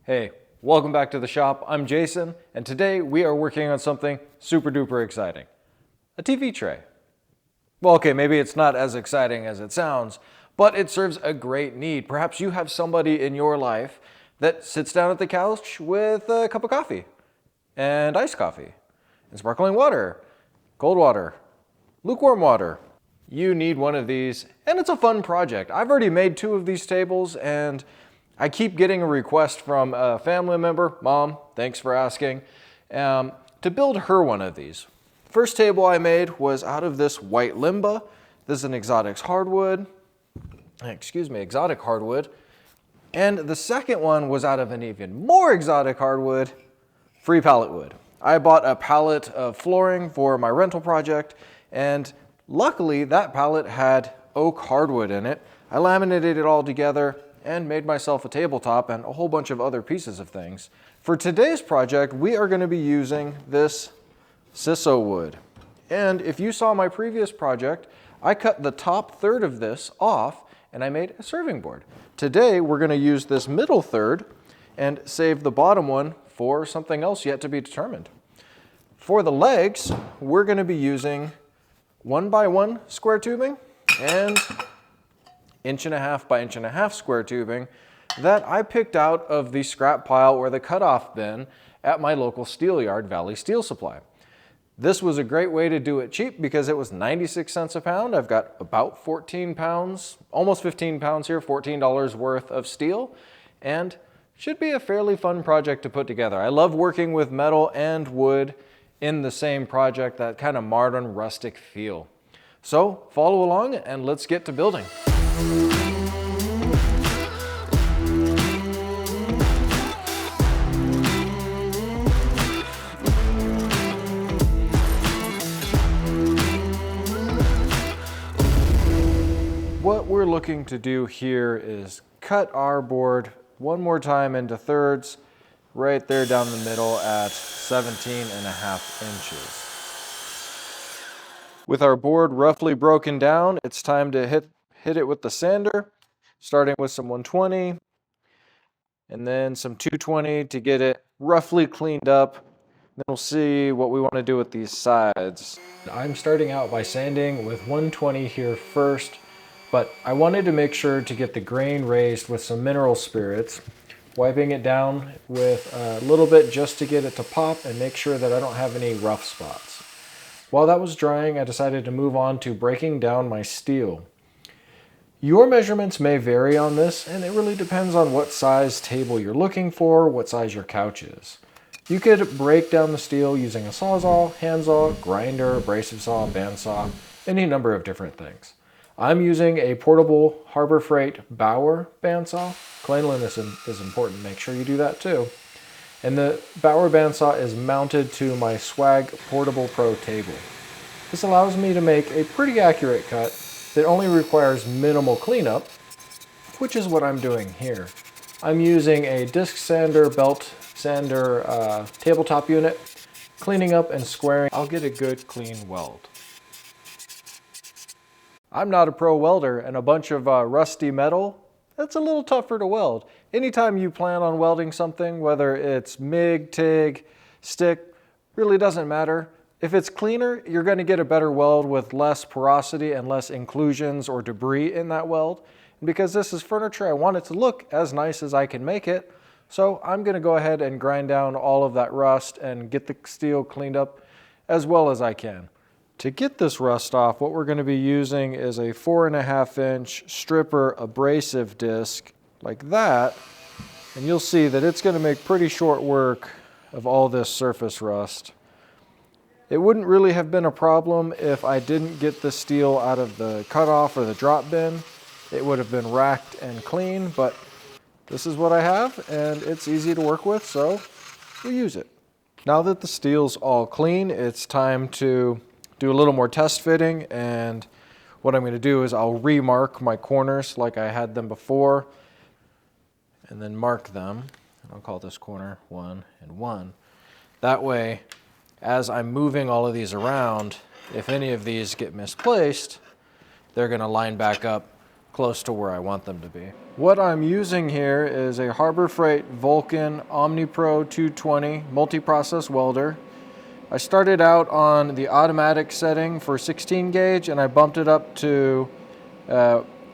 Hey, welcome back to the shop. I'm Jason, and today we are working on something super duper exciting. A TV tray. Well, okay, maybe it's not as exciting as it sounds, but it serves a great need. Perhaps you have somebody in your life that sits down at the couch with a cup of coffee, and iced coffee, and sparkling water, cold water, lukewarm water. You need one of these, and it's a fun project. I've already made 2 of these tables, and I keep getting a request from a family member, Mom, thanks for asking, to build her one of these. First table I made was out of this white limba. This is an exotic hardwood. And the second one was out of an even more exotic hardwood, free pallet wood. I bought a pallet of flooring for my rental project, and luckily that pallet had oak hardwood in it. I laminated it all together and made myself a tabletop and a whole bunch of other pieces of things. For today's project, we are going to be using this Sissoo wood. And if you saw my previous project, I cut the top third of this off and I made a serving board. Today, we're going to use this middle third and save the bottom one for something else yet to be determined. For the legs, we're going to be using 1x1 square tubing and 1.5 by 1.5 square tubing that I picked out of the scrap pile or the cutoff bin at my local steel yard, Valley Steel Supply. This was a great way to do it cheap because it was 96 cents a pound. I've got about 14 pounds, almost 15 pounds here, $14 worth of steel, and should be a fairly fun project to put together. I love working with metal and wood in the same project, that kind of modern rustic feel. So follow along and let's get to building. What we're looking to do here is cut our board one more time into thirds, right there down the middle at 17.5 inches. With our board roughly broken down, it's time to hit it with the sander, starting with some 120 and then some 220 to get it roughly cleaned up. Then we'll see what we want to do with these sides. I'm starting out by sanding with 120 here first, but I wanted to make sure to get the grain raised with some mineral spirits, wiping it down with a little bit just to get it to pop and make sure that I don't have any rough spots. While that was drying, I decided to move on to breaking down my steel. Your measurements may vary on this, and it really depends on what size table you're looking for, what size your couch is. You could break down the steel using a sawzall, handsaw, grinder, abrasive saw, bandsaw, any number of different things. I'm using a portable Harbor Freight Bauer bandsaw. Cleanliness is important, make sure you do that too. And the Bauer bandsaw is mounted to my Swag Portable Pro table. This allows me to make a pretty accurate cut that only requires minimal cleanup, which is what I'm doing here. I'm using a disc sander, belt sander tabletop unit. Cleaning up and squaring, I'll get a good clean weld. I'm not a pro welder, and a bunch of rusty metal, that's a little tougher to weld. Anytime you plan on welding something, whether it's MIG, TIG, stick, really doesn't matter. If it's cleaner, you're going to get a better weld with less porosity and less inclusions or debris in that weld. And because this is furniture, I want it to look as nice as I can make it. So I'm going to go ahead and grind down all of that rust and get the steel cleaned up as well as I can. To get this rust off, what we're going to be using is a 4.5-inch stripper abrasive disc like that. And you'll see that it's going to make pretty short work of all this surface rust. It wouldn't really have been a problem if I didn't get the steel out of the cutoff or the drop bin. It would have been racked and clean, but this is what I have and it's easy to work with, so we'll use it. Now that the steel's all clean, it's time to do a little more test fitting, and what I'm going to do is I'll remark my corners like I had them before and then mark them. I'll call this corner 1 and 1. That way, as I'm moving all of these around, if any of these get misplaced, they're going to line back up close to where I want them to be. What I'm using here is a Harbor Freight Vulcan OmniPro 220 multi-process welder. I started out on the automatic setting for 16 gauge and I bumped it up to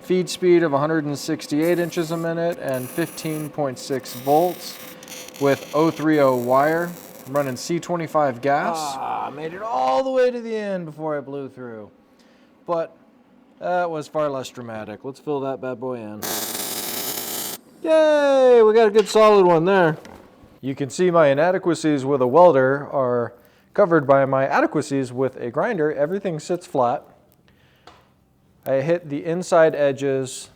feed speed of 168 inches a minute and 15.6 volts with 030 wire. I'm running C25 gas. I made it all the way to the end before I blew through. But that was far less dramatic. Let's fill that bad boy in. Yay! We got a good solid one there. You can see my inadequacies with a welder are covered by my adequacies with a grinder. Everything sits flat. I hit the inside edges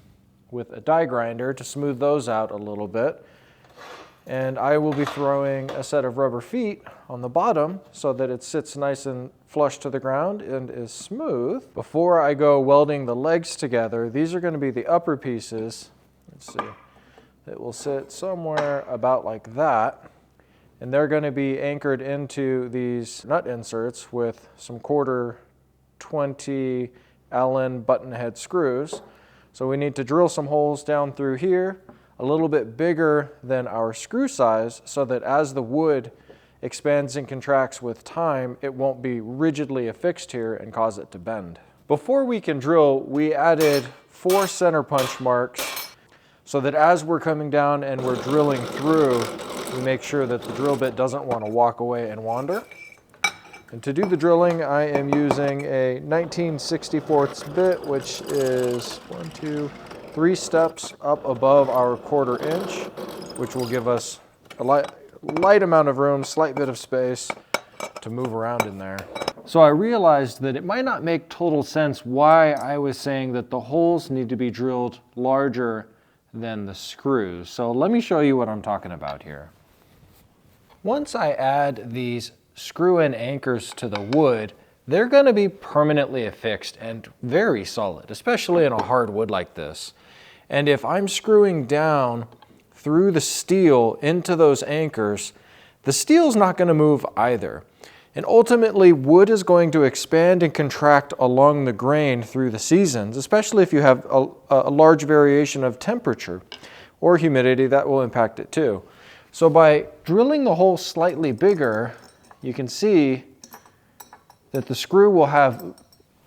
with a die grinder to smooth those out a little bit. And I will be throwing a set of rubber feet on the bottom so that it sits nice and flush to the ground and is smooth. Before I go welding the legs together, these are going to be the upper pieces. Let's see. It will sit somewhere about like that. And they're going to be anchored into these nut inserts with some 1/4-20 Allen button head screws. So we need to drill some holes down through here, a little bit bigger than our screw size, so that as the wood expands and contracts with time, it won't be rigidly affixed here and cause it to bend. Before we can drill, we added 4 center punch marks so that as we're coming down and we're drilling through, we make sure that the drill bit doesn't want to walk away and wander. And to do the drilling, I am using a 19/64 bit, which is 3 steps up above our 1/4 inch, which will give us a light amount of room, slight bit of space to move around in there. So I realized that it might not make total sense why I was saying that the holes need to be drilled larger than the screws. So let me show you what I'm talking about here. Once I add these screw-in anchors to the wood, they're going to be permanently affixed and very solid, especially in a hard wood like this. And if I'm screwing down through the steel into those anchors, the steel's not going to move either. And ultimately, wood is going to expand and contract along the grain through the seasons, especially if you have a large variation of temperature or humidity. That will impact it too. So by drilling the hole slightly bigger, you can see that the screw will have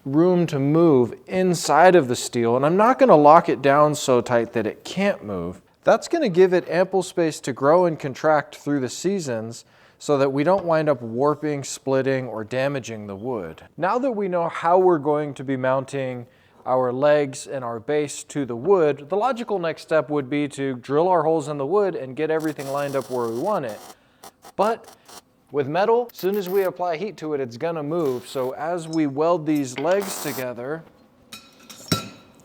room to move inside of the steel, and I'm not going to lock it down so tight that it can't move. That's going to give it ample space to grow and contract through the seasons so that we don't wind up warping, splitting, or damaging the wood. Now that we know how we're going to be mounting our legs and our base to the wood, the logical next step would be to drill our holes in the wood and get everything lined up where we want it. But with metal, as soon as we apply heat to it, it's gonna move. So as we weld these legs together,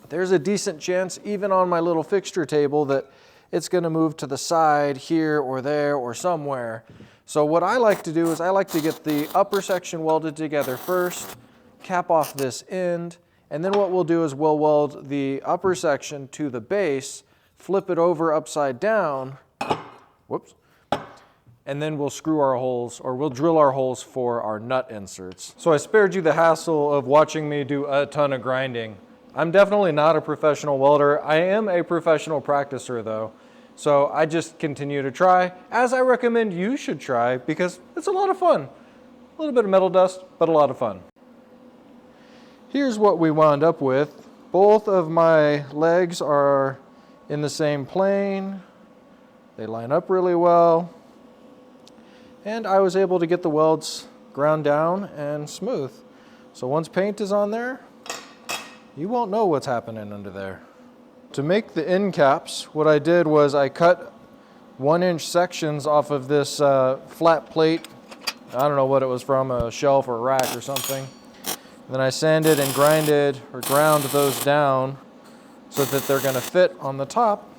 there's a decent chance, even on my little fixture table, that it's gonna move to the side here or there or somewhere. So what I like to do is I like to get the upper section welded together first, cap off this end, and then what we'll do is we'll weld the upper section to the base, flip it over upside down, whoops, and then we'll screw our holes, or we'll drill our holes for our nut inserts. So I spared you the hassle of watching me do a ton of grinding. I'm definitely not a professional welder. I am a professional practicer though. So I just continue to try, as I recommend you should try, because it's a lot of fun. A little bit of metal dust, but a lot of fun. Here's what we wound up with. Both of my legs are in the same plane. They line up really well. And I was able to get the welds ground down and smooth. So once paint is on there, you won't know what's happening under there. To make the end caps, what I did was I cut 1-inch sections off of this flat plate. I don't know what it was from, a shelf or a rack or something. Then I sanded and ground those down so that they're gonna fit on the top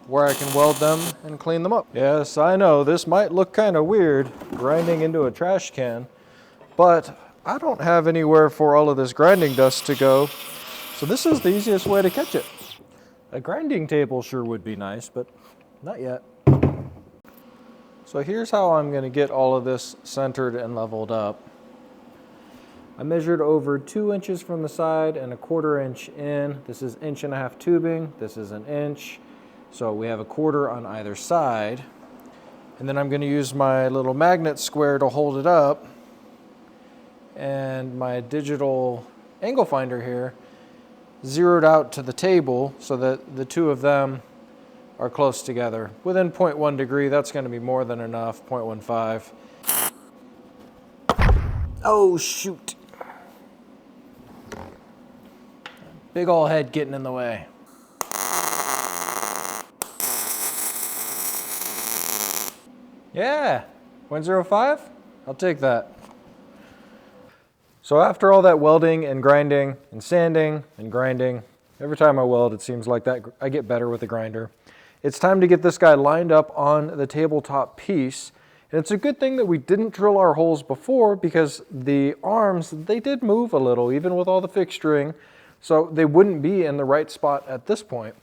where I can weld them and clean them up. Yes, I know this might look kind of weird, grinding into a trash can, but I don't have anywhere for all of this grinding dust to go, so this is the easiest way to catch it. A grinding table sure would be nice, but not yet. So here's how I'm gonna get all of this centered and leveled up. I measured over 2 inches from the side and a 1/4 inch in. This is 1.5 inch tubing. This is 1 inch. So we have a 1/4 on either side. And then I'm going to use my little magnet square to hold it up. And my digital angle finder here zeroed out to the table so that the two of them are close together. Within 0.1 degree, that's going to be more than enough, 0.15. Oh, shoot. Big ol' head getting in the way. Yeah, 0.05? I'll take that. So after all that welding and grinding and sanding and grinding, every time I weld it seems like that I get better with the grinder. It's time to get this guy lined up on the tabletop piece. And it's a good thing that we didn't drill our holes before, because the arms, they did move a little even with all the fixturing. So they wouldn't be in the right spot at this point.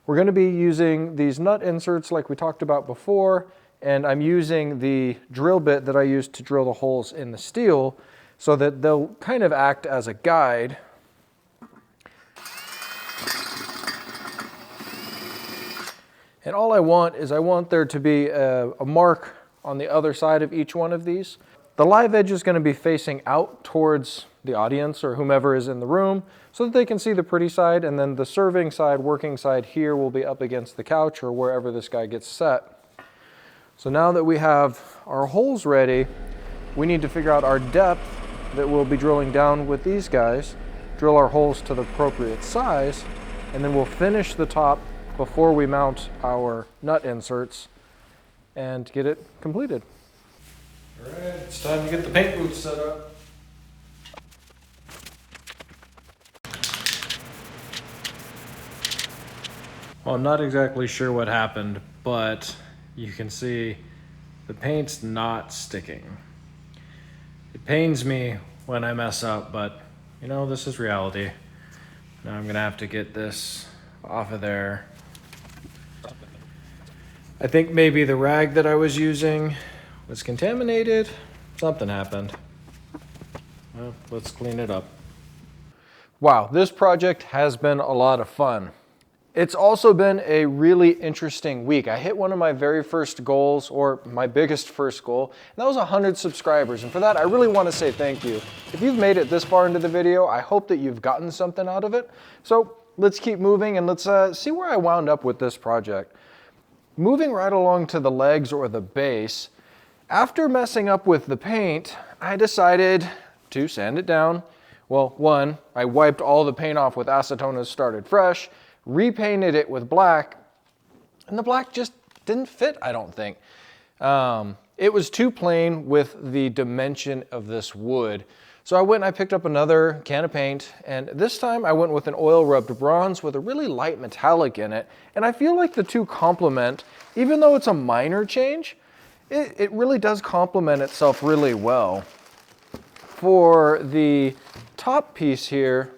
We're going to be using these nut inserts like we talked about before, and I'm using the drill bit that I used to drill the holes in the steel so that they'll kind of act as a guide. And all I want is there to be a mark on the other side of each one of these. The live edge is going to be facing out towards the audience or whomever is in the room so that they can see the pretty side, and then the serving side, working side here will be up against the couch or wherever this guy gets set. So now that we have our holes ready, we need to figure out our depth that we'll be drilling down with these guys, drill our holes to the appropriate size, and then we'll finish the top before we mount our nut inserts and get it completed. All right, it's time to get the paint booth set up. Well, I'm not exactly sure what happened, but you can see the paint's not sticking. It pains me when I mess up, but you know, this is reality. Now I'm gonna have to get this off of there. I think maybe the rag that I was using was contaminated. Something happened. Well, let's clean it up. Wow, this project has been a lot of fun. It's also been a really interesting week. I hit one of my very first goals, or my biggest first goal, and that was 100 subscribers. And for that, I really want to say thank you. If you've made it this far into the video, I hope that you've gotten something out of it. So let's keep moving and let's see where I wound up with this project. Moving right along to the legs or the base, after messing up with the paint, I decided to sand it down. Well, one, I wiped all the paint off with acetone and started fresh, repainted it with black, and the black just didn't fit, I don't think. It was too plain with the dimension of this wood. So I went and I picked up another can of paint, and this time I went with an oil rubbed bronze with a really light metallic in it. And I feel like the two complement, even though it's a minor change, it really does complement itself really well. For the top piece here,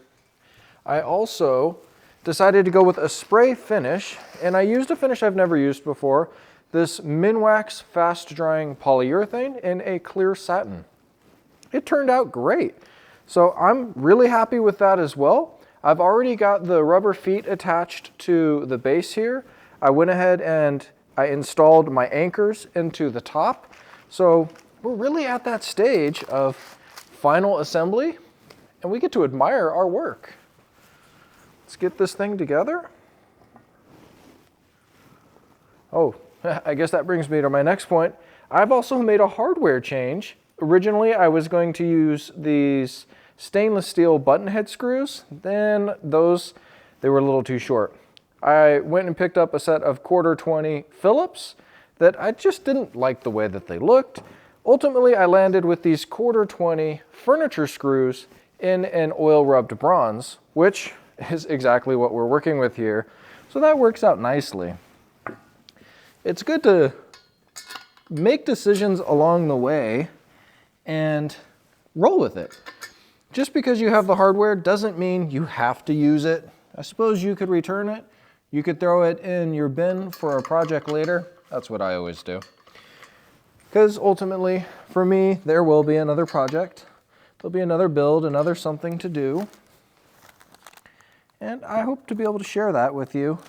I also decided to go with a spray finish, and I used a finish I've never used before, this Minwax fast drying polyurethane in a clear satin. It turned out great. So I'm really happy with that as well. I've already got the rubber feet attached to the base here. I went ahead and I installed my anchors into the top. So we're really at that stage of final assembly, and we get to admire our work. Let's get this thing together. Oh, I guess that brings me to my next point. I've also made a hardware change. Originally, I was going to use these stainless steel button head screws. Then they were a little too short. I went and picked up a set of 1/4 Phillips that I just didn't like the way that they looked. Ultimately, I landed with these 1/4 furniture screws in an oil rubbed bronze, which is exactly what we're working with here. So that works out nicely. It's good to make decisions along the way and roll with it. Just because you have the hardware doesn't mean you have to use it. I suppose you could return it. You could throw it in your bin for a project later. That's what I always do. Because ultimately, for me, there will be another project. there'll be another build, another something to do. And I hope to be able to share that with you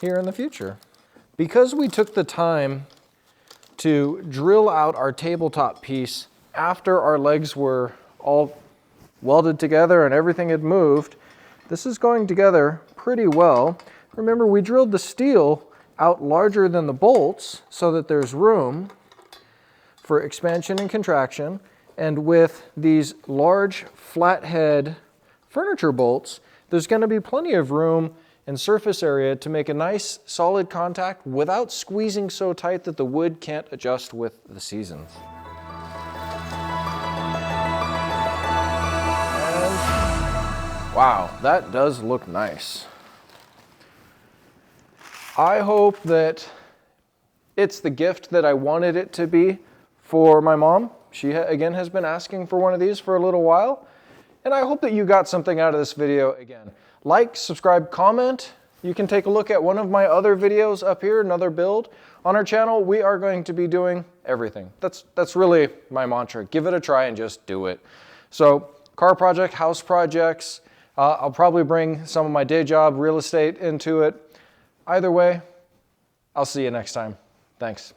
here in the future. Because we took the time to drill out our tabletop piece after our legs were all welded together and everything had moved, this is going together pretty well. Remember, we drilled the steel out larger than the bolts so that there's room for expansion and contraction. And with these large flathead furniture bolts, there's going to be plenty of room and surface area to make a nice solid contact without squeezing so tight that the wood can't adjust with the seasons. And wow, that does look nice. I hope that it's the gift that I wanted it to be for my mom. She again has been asking for one of these for a little while, and I hope that you got something out of this video. Again, like, subscribe, comment. You can take a look at one of my other videos up here, another build. On our channel, we are going to be doing everything. That's really my mantra. Give it a try and just do it. So, car project, house projects, I'll probably bring some of my day job, real estate into it. Either way, I'll see you next time. Thanks.